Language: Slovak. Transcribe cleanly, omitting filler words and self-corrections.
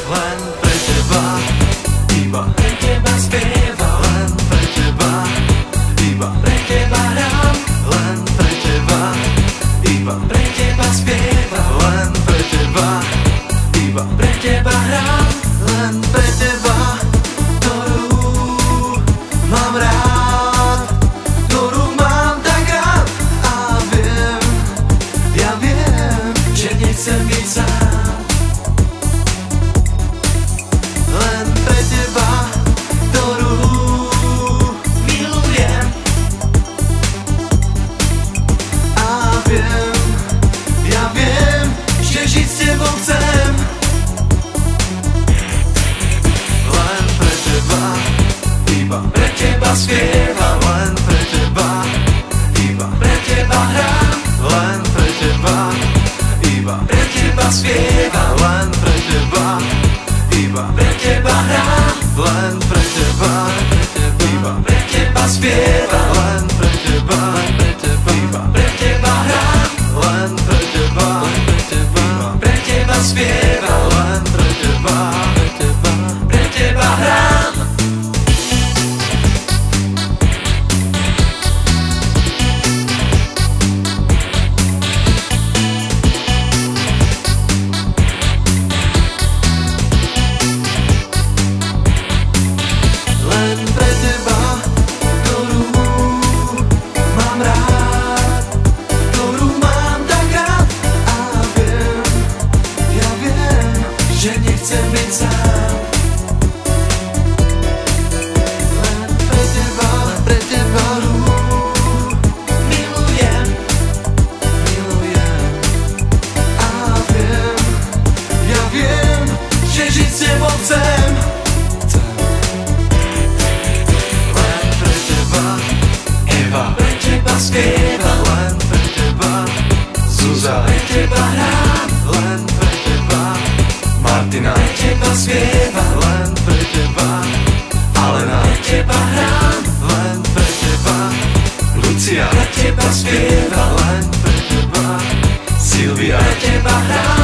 len pre teba, iba pre teba spievam, len pre teba, iba pre teba hrám, len pre teba, iba pre teba spievam, len pre teba, iba pre teba hrám, len pre teba, ktorú mám rád, ktorú mám tak rád. A viem, ja viem, že nechcem byť sám, len pre teba, ktorú milujem. A viem, ja viem, že žiť s tebou chcem, len pre teba, iba pre teba spievam, len pre teba, iba pre teba hrám, len pre teba, iba pre teba spievam, len pre teba, iba pre teba hrám, len pre teba, iba pre teba spievam, len pre teba, iba pre teba hrám, len pre teba, iba pre teba spievam, len pre teba, pre teba hrám. Len pre teba, ktorú mám rád, ktorú mám tak rád. A viem, ja viem, že nechcem byť sám, len pre teba, ktorú milujem, milujem. A viem, ja viem, že žiť s tebou chcem, Eva, pre teba spievam, len pre teba, Zuzá, pre teba hrám, len pre teba, Martina, pre teba spievam, len pre teba, Alena, pre teba hrám, len pre teba, Lucia, pre teba spievam, len pre teba, Silvia, pre teba hrám.